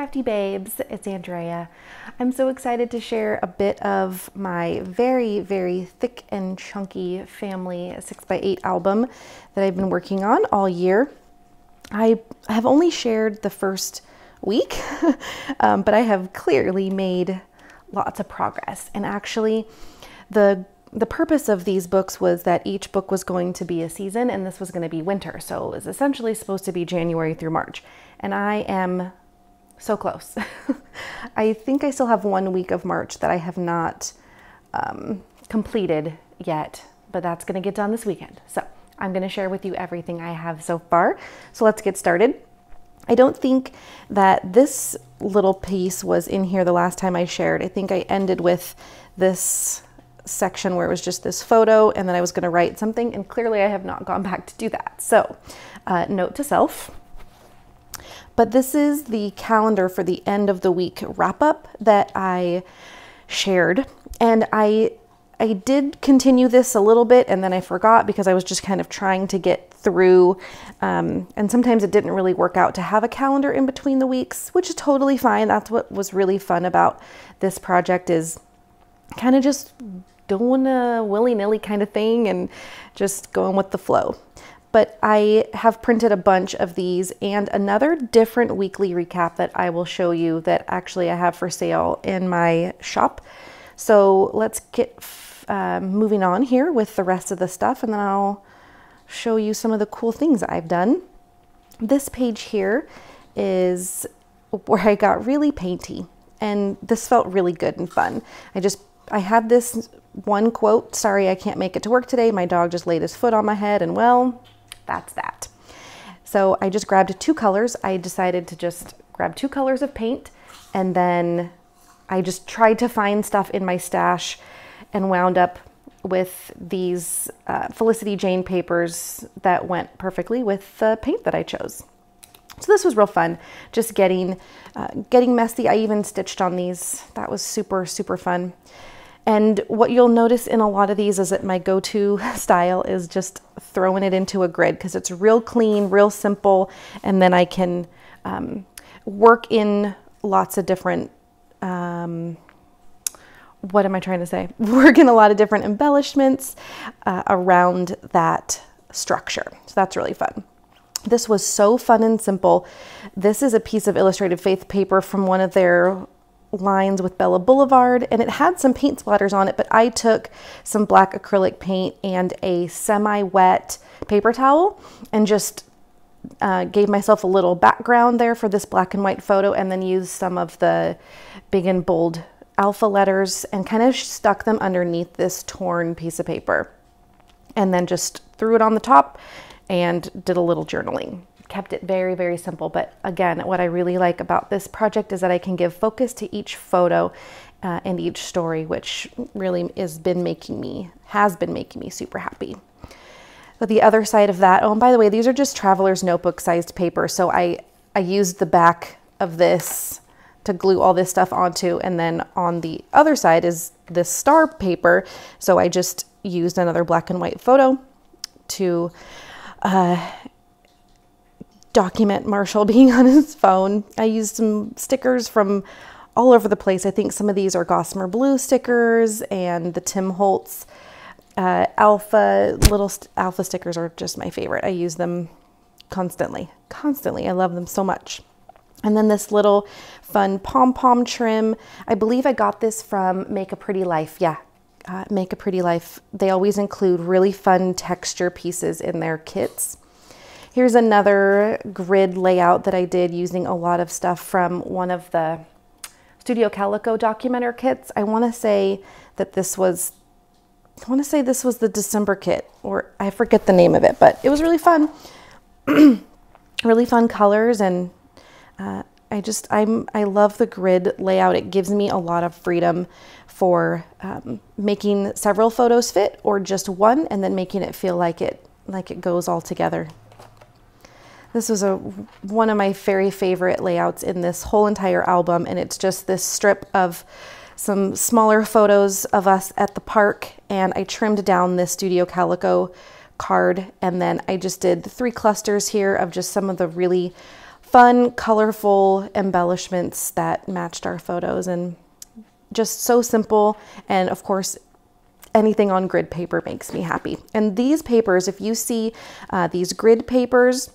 crafty babes, it's Andrea. I'm so excited to share a bit of my very, very thick and chunky family 6x8 album that I've been working on all year. I have only shared the first week, but I have clearly made lots of progress. And actually, the purpose of these books was that each book was going to be a season, and this was going to be winter. So it was essentially supposed to be January through March. And I am so close. I think I still have 1 week of March that I have not completed yet, but that's going to get done this weekend. So I'm going to share with you everything I have so far. So let's get started. I don't think that this little piece was in here the last time I shared. I think I ended with this section where it was just this photo and then I was going to write something, and clearly I have not gone back to do that. So note to self. But this is the calendar for the end of the week wrap up that I shared. And I did continue this a little bit and then I forgot because I was just kind of trying to get through. And sometimes it didn't really work out to have a calendar in between the weeks, which is totally fine. That's what was really fun about this project, is kind of just doing a willy-nilly kind of thing and just going with the flow. But I have printed a bunch of these and another different weekly recap that I will show you that actually I have for sale in my shop. So let's get moving on here with the rest of the stuff, and then I'll show you some of the cool things I've done. This page here is where I got really painty, and this felt really good and fun. I had this one quote, "Sorry, I can't make it to work today. My dog just laid his foot on my head," and well, that's that. So I just grabbed two colors. I decided to just grab 2 colors of paint, and then I just tried to find stuff in my stash and wound up with these Felicity Jane papers that went perfectly with the paint that I chose. So this was real fun, just getting messy. I even stitched on these. That was super, super fun. And what you'll notice in a lot of these is that my go-to style is just throwing it into a grid because it's real clean, real simple, and then I can work in lots of different, what am I trying to say? Work in a lot of different embellishments around that structure. So that's really fun. This was so fun and simple. This is a piece of illustrated faith paper from one of their lines with Bella Boulevard, and it had some paint splatters on it, but I took some black acrylic paint and a semi-wet paper towel and just gave myself a little background there for this black and white photo, and then used some of the big and bold alpha letters and kind of stuck them underneath this torn piece of paper, and then just threw it on the top and did a little journaling. Kept it very, very simple. But again, what I really like about this project is that I can give focus to each photo and each story, which really has been making me super happy. But the other side of that, oh, and by the way, these are just Traveler's Notebook sized paper. So I used the back of this to glue all this stuff onto, and then on the other side is this star paper. So I just used another black and white photo to document Marshall being on his phone. I used some stickers from all over the place. I think some of these are Gossamer Blue stickers, and the Tim Holtz alpha stickers are just my favorite. I use them constantly. I love them so much. And then this little fun pom-pom trim. I believe I got this from Make a Pretty Life. Yeah, Make a Pretty Life. They always include really fun texture pieces in their kits. Here's another grid layout that I did using a lot of stuff from one of the Studio Calico documenter kits. I want to say this was the December kit, or I forget the name of it, but it was really fun. Really fun colors, and I love the grid layout. It gives me a lot of freedom for making several photos fit, or just one, and then making it feel like it goes all together. This was one of my very favorite layouts in this whole entire album, and it's just this strip of some smaller photos of us at the park, and I trimmed down this Studio Calico card, and then I just did 3 clusters here of just some of the really fun, colorful embellishments that matched our photos, and just so simple. And of course, anything on grid paper makes me happy. And these papers, if you see these grid papers,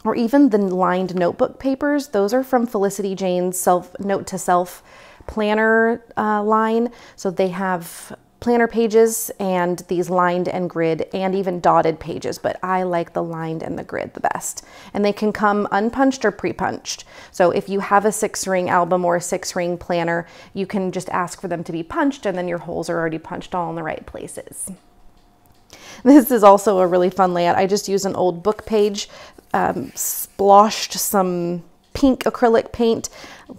or even the lined notebook papers, those are from Felicity Jane's Note to Self planner line. So they have planner pages and these lined and grid and even dotted pages, but I like the lined and the grid the best. And they can come unpunched or pre-punched. So if you have a 6-ring album or a 6-ring planner, you can just ask for them to be punched, and then your holes are already punched all in the right places. This is also a really fun layout. I just used an old book page, sploshed some pink acrylic paint,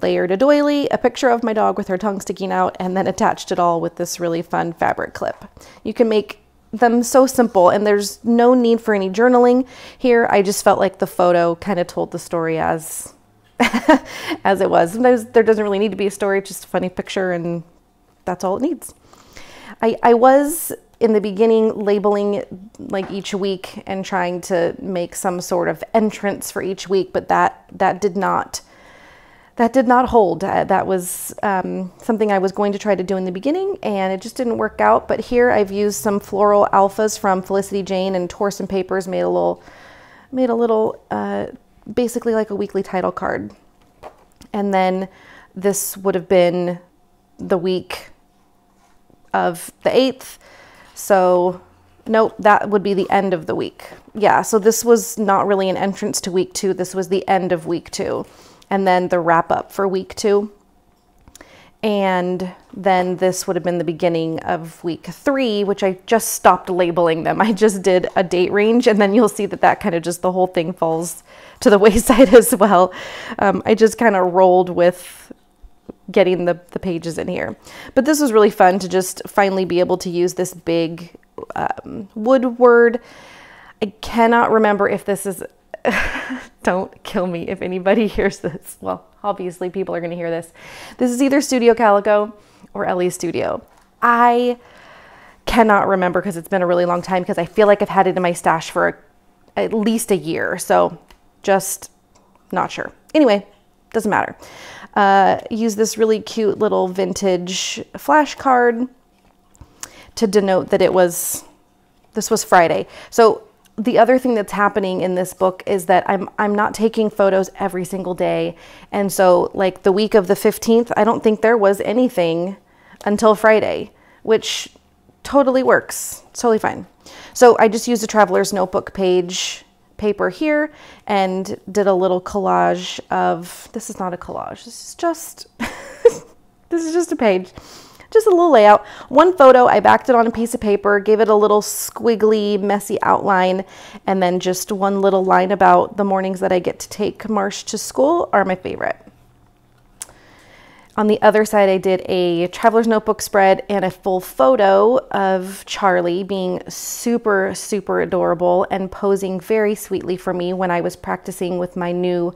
layered a doily, a picture of my dog with her tongue sticking out, and then attached it all with this really fun fabric clip. You can make them so simple, and there's no need for any journaling here. I just felt like the photo kind of told the story as as it was. Sometimes there doesn't really need to be a story, just a funny picture, and that's all it needs. I was in the beginning labeling like each week and trying to make some sort of entrance for each week, but that did not hold. That was something I was going to try to do in the beginning, and it just didn't work out. But here I've used some floral alphas from Felicity Jane and tore some papers, made a little basically like a weekly title card. And then this would have been the week of the 8th. So nope, that would be the end of the week. Yeah, so this was not really an entrance to week 2. This was the end of week 2. And then the wrap up for week 2. And then this would have been the beginning of week 3, which I just stopped labeling them. I just did a date range, and then you'll see that kind of just the whole thing falls to the wayside as well. I just kind of rolled with getting the pages in here. But this was really fun to just finally be able to use this big Woodward. I cannot remember if this is, don't kill me if anybody hears this. Well, obviously people are going to hear this. This is either Studio Calico or Ellie's Studio. I cannot remember because it's been a really long time, because I feel like I've had it in my stash for at least a year. So just not sure. Anyway, doesn't matter. Use this really cute little vintage flashcard to denote that this was Friday. So the other thing that's happening in this book is that I'm not taking photos every single day. And so like the week of the 15th, I don't think there was anything until Friday, which totally works. It's totally fine. So I just used a traveler's notebook paper here and did a little collage of, this is not a collage, this is just this is just a page, just a little layout. One photo, I backed it on a piece of paper, gave it a little squiggly messy outline, and then just one little line about the mornings that I get to take Marsh to school are my favorite. On the other side, I did a traveler's notebook spread and a full photo of Charlie being super, super adorable and posing very sweetly for me when I was practicing with my new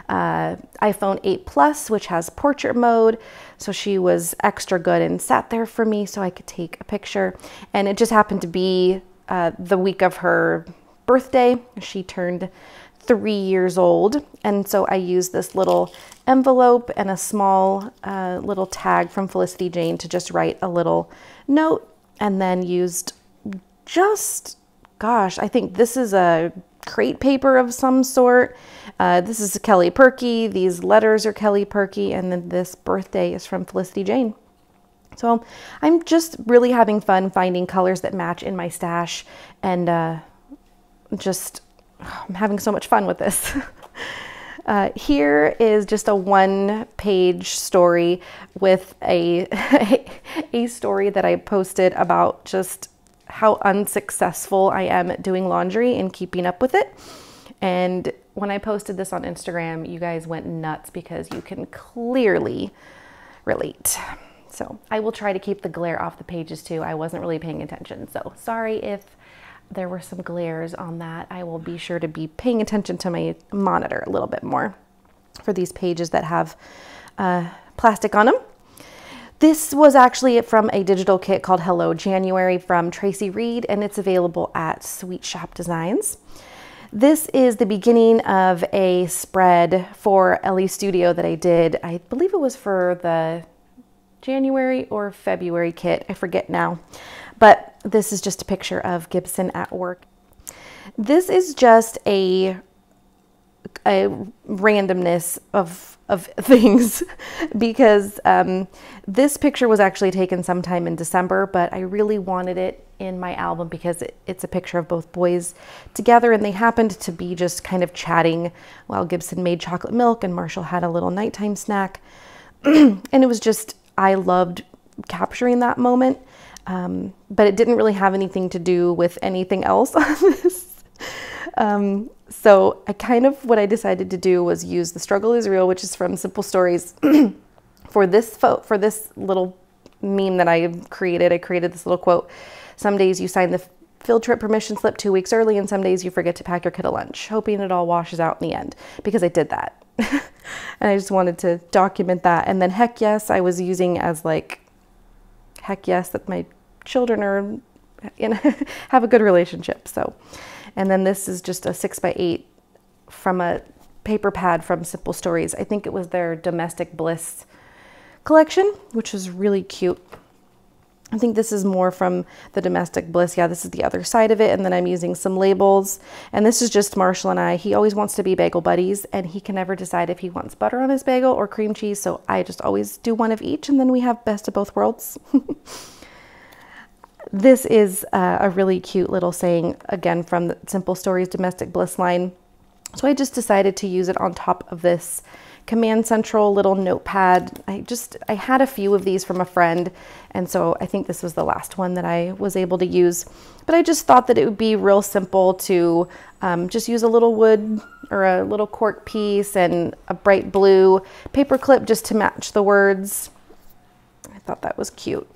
iPhone 8 Plus, which has portrait mode. So she was extra good and sat there for me so I could take a picture. And it just happened to be the week of her birthday. She turned 3 years old, and so I used this little envelope and a small little tag from Felicity Jane to just write a little note, and then used just, gosh, I think this is a crate paper of some sort. This is Kelly Perky. These letters are Kelly Perky, and then this birthday is from Felicity Jane. So I'm just really having fun finding colors that match in my stash, and I'm having so much fun with this. Here is just a one-page story with a story that I posted about just how unsuccessful I am at doing laundry and keeping up with it. And when I posted this on Instagram, you guys went nuts because you can clearly relate. So I will try to keep the glare off the pages too. I wasn't really paying attention, so sorry if there were some glares on that. I will be sure to be paying attention to my monitor a little bit more for these pages that have plastic on them. This was actually from a digital kit called Hello January from Tracy Reed, and it's available at Sweet Shop Designs. This is the beginning of a spread for Ellie Studio that I did. I believe it was for the January or February kit. I forget now. But this is just a picture of Gibson at work. This is just a randomness of things because this picture was actually taken sometime in December, but I really wanted it in my album because it's a picture of both boys together, and they happened to be just kind of chatting while Gibson made chocolate milk and Marshall had a little nighttime snack. And it was just, I loved capturing that moment, but it didn't really have anything to do with anything else on this. So what I decided to do was use The Struggle is Real, which is from Simple Stories, for this little meme that I created. I created this little quote. Some days you sign the field trip permission slip 2 weeks early, and some days you forget to pack your kid a lunch, hoping it all washes out in the end, because I did that. And I just wanted to document that. And then heck yes, I was using as like, heck yes, that my children are have a good relationship. So. And then this is just a 6x8 from a paper pad from Simple Stories. I think it was their Domestic Bliss collection, which was really cute. I think this is more from the Domestic Bliss. Yeah, this is the other side of it. And then I'm using some labels. And this is just Marshall and I. He always wants to be bagel buddies, and he can never decide if he wants butter on his bagel or cream cheese. So I just always do one of each, and then we have best of both worlds. This is a really cute little saying, again, from the Simple Stories Domestic Bliss line. So I just decided to use it on top of this Command Central little notepad. I had a few of these from a friend, and so I think this was the last one that I was able to use. But I just thought that it would be real simple to just use a little wood or a little cork piece and a bright blue paper clip just to match the words. I thought that was cute.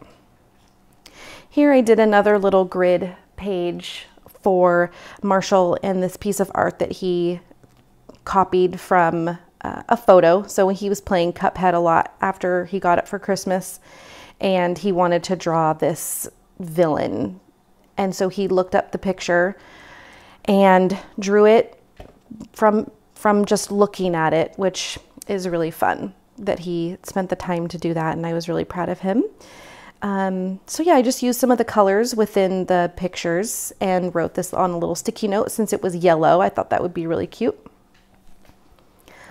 Here I did another little grid page for Marshall and this piece of art that he copied from a photo. So when he was playing Cuphead a lot after he got it for Christmas, and he wanted to draw this villain. And so he looked up the picture and drew it from just looking at it, which is really fun that he spent the time to do that. And I was really proud of him. So yeah, I just used some of the colors within the pictures and wrote this on a little sticky note. Since it was yellow, I thought that would be really cute.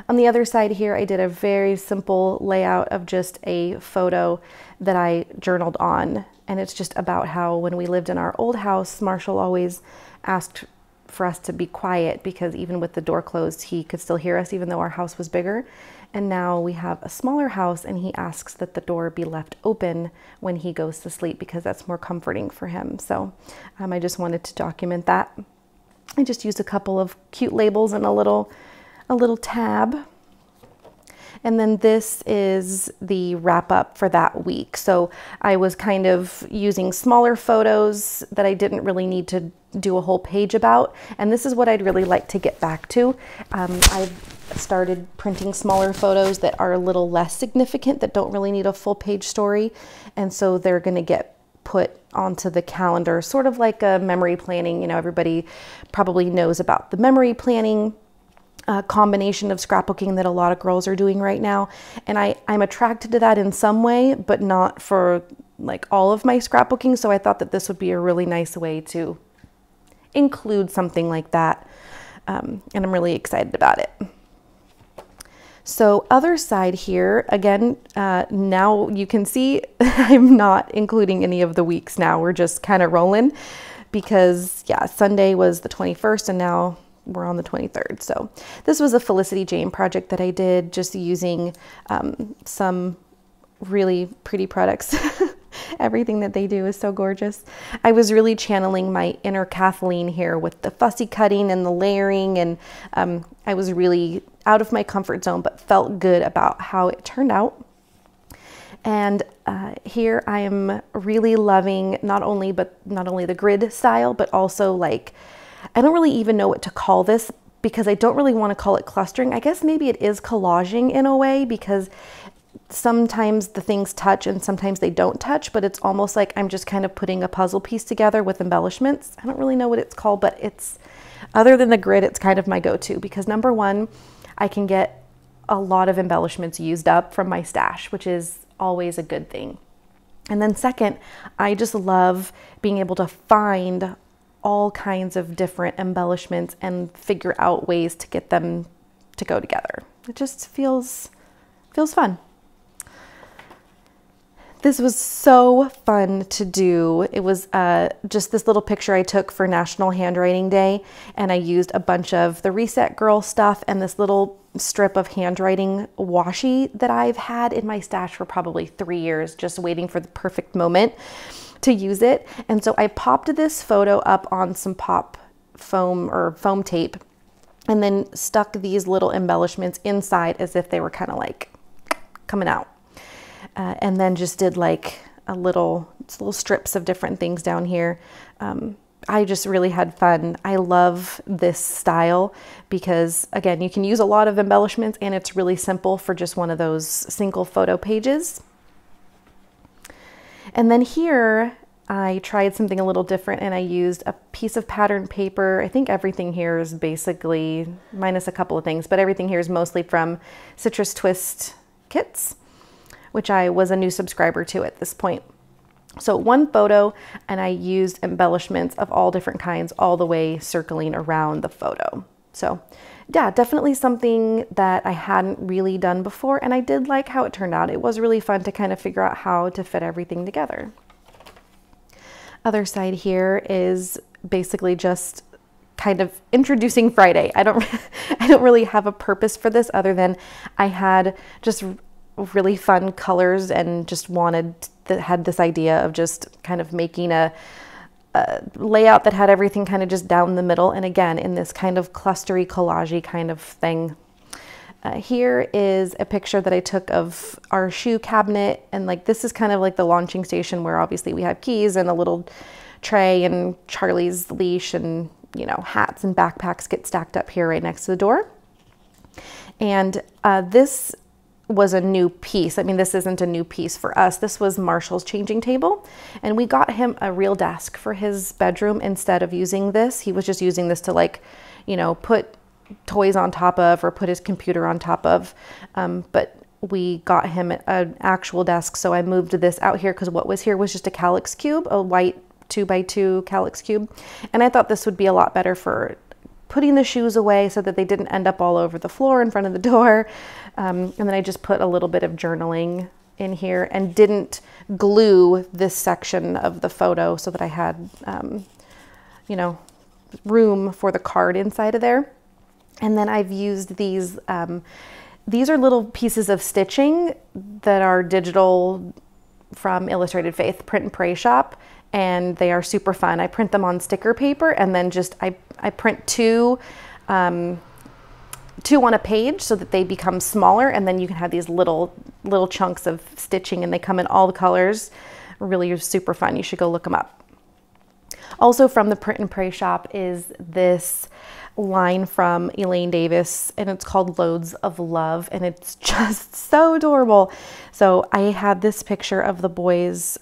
On the other side here, I did a very simple layout of just a photo that I journaled on. And it's just about how when we lived in our old house, Marshall always asked for us to be quiet because even with the door closed, he could still hear us even though our house was bigger. And now we have a smaller house, and he asks that the door be left open when he goes to sleep because that's more comforting for him. So I just wanted to document that. I just used a couple of cute labels and a little tab. And then this is the wrap up for that week. So I was kind of using smaller photos that I didn't really need to do a whole page about. And this is what I'd really like to get back to. I've started printing smaller photos that are a little less significant, that don't really need a full page story. And so they're going to get put onto the calendar, sort of like a memory planning. You know, everybody probably knows about the memory planning combination of scrapbooking that a lot of girls are doing right now. And I'm attracted to that in some way, but not for like all of my scrapbooking. So I thought that this would be a really nice way to include something like that. And I'm really excited about it. So other side here, again, now you can see I'm not including any of the weeks now. We're just kind of rolling because yeah, Sunday was the 21st and now we're on the 23rd. So this was a Felicity Jane project that I did just using some really pretty products. Everything that they do is so gorgeous. I was really channeling my inner Kathleen here with the fussy cutting and the layering, and I was really out of my comfort zone, but felt good about how it turned out. And here I am really loving not only the grid style, but also like, I don't really even know what to call this because I don't really want to call it clustering. I guess maybe it is collaging in a way because sometimes the things touch and sometimes they don't touch, but it's almost like I'm just kind of putting a puzzle piece together with embellishments. I don't really know what it's called, but it's Other than the grid, it's kind of my go-to because number one, I can get a lot of embellishments used up from my stash, which is always a good thing. And then second, I just love being able to find all kinds of different embellishments and figure out ways to get them to go together. It just feels fun. This was so fun to do. It was just this little picture I took for National Handwriting Day, and I used a bunch of the Reset Girl stuff and this little strip of handwriting washi that I've had in my stash for probably 3 years, just waiting for the perfect moment to use it. And so I popped this photo up on some pop foam or foam tape and then stuck these little embellishments inside as if they were kind of like coming out. And then just did like little strips of different things down here. I just really had fun. I love this style because, again, you can use a lot of embellishments and it's really simple for just one of those single photo pages. And then here I tried something a little different and I used a piece of pattern paper. I think everything here is basically, minus a couple of things, but everything here is mostly from Citrus Twist Kits, which I was a new subscriber to at this point. So one photo, and I used embellishments of all different kinds all the way circling around the photo. So yeah, definitely something that I hadn't really done before, and I did like how it turned out. It was really fun to kind of figure out how to fit everything together. Other side here is basically just kind of introducing Friday. I don't really have a purpose for this other than I had just really fun colors and just had this idea of just kind of making a layout that had everything kind of just down the middle, and again in this kind of clustery collagey kind of thing. Here is a picture that I took of our shoe cabinet, and like this is kind of like the launching station where obviously we have keys and a little tray and Charlie's leash and, you know, hats and backpacks get stacked up here right next to the door. And this was a new piece. I mean, this isn't a new piece for us. This was Marshall's changing table, and we got him a real desk for his bedroom instead of using this. He was just using this to, like, you know, put toys on top of or put his computer on top of. But we got him an actual desk, so I moved this out here because what was here was just a calyx cube, a white 2x2 calyx cube, and I thought this would be a lot better for putting the shoes away so that they didn't end up all over the floor in front of the door. And then I just put a little bit of journaling in here and didn't glue this section of the photo so that I had, you know, room for the card inside of there. And then I've used these are little pieces of stitching that are digital from Illustrated Faith Print and Pray shop, and they are super fun. I print them on sticker paper, and then just I print two on a page so that they become smaller, and then you can have these little chunks of stitching, and they come in all the colors. Really super fun. You should go look them up. Also from the Print and Pray shop is this line from Elaine Davis, and it's called Loads of Love, and it's just so adorable. So I had this picture of the boys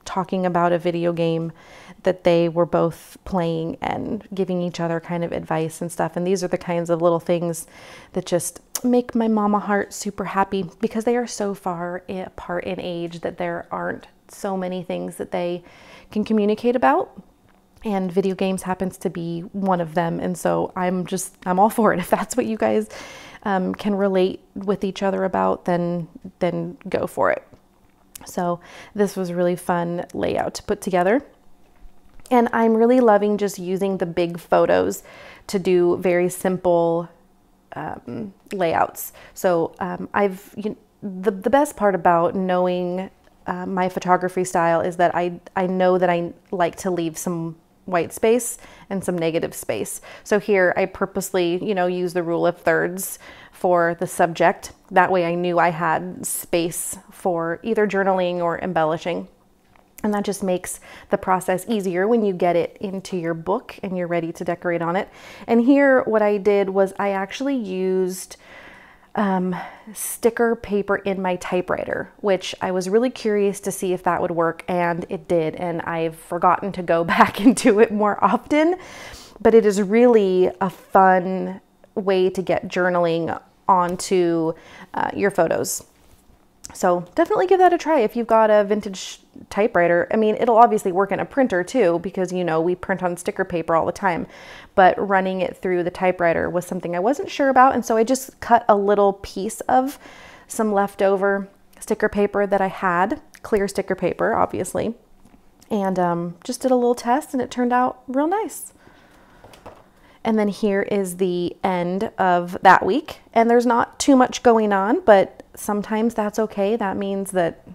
talking about a video game that they were both playing and giving each other kind of advice and stuff. And these are the kinds of little things that just make my mama heart super happy, because they are so far apart in age that there aren't so many things that they can communicate about. And video games happens to be one of them. And so I'm all for it. If that's what you guys can relate with each other about, then go for it. So this was a really fun layout to put together. And I'm really loving just using the big photos to do very simple layouts. So the best part about knowing my photography style is that I know that I like to leave some white space and some negative space. So here I purposely, you know, use the rule of thirds for the subject. That way I knew I had space for either journaling or embellishing. And that just makes the process easier when you get it into your book and you're ready to decorate on it. And here what I did was I actually used sticker paper in my typewriter, which I was really curious to see if that would work, and it did. And I've forgotten to go back into it more often, but it is really a fun way to get journaling onto your photos. So definitely give that a try if you've got a vintage typewriter. I mean, it'll obviously work in a printer too, because you know, we print on sticker paper all the time, but running it through the typewriter was something I wasn't sure about. And so I just cut a little piece of some leftover sticker paper that I had, clear sticker paper, obviously, and just did a little test and it turned out real nice. And then here is the end of that week. And there's not too much going on, but sometimes that's okay. That means that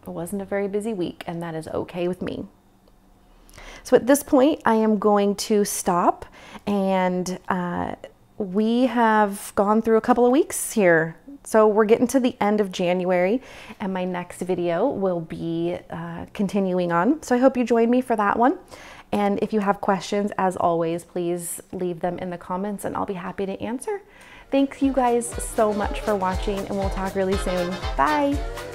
it wasn't a very busy week, and that is okay with me. So at this point, I am going to stop, and we have gone through a couple of weeks here. So we're getting to the end of January, and my next video will be continuing on. So I hope you join me for that one. And if you have questions, as always, please leave them in the comments and I'll be happy to answer. Thank you guys so much for watching, and we'll talk really soon. Bye.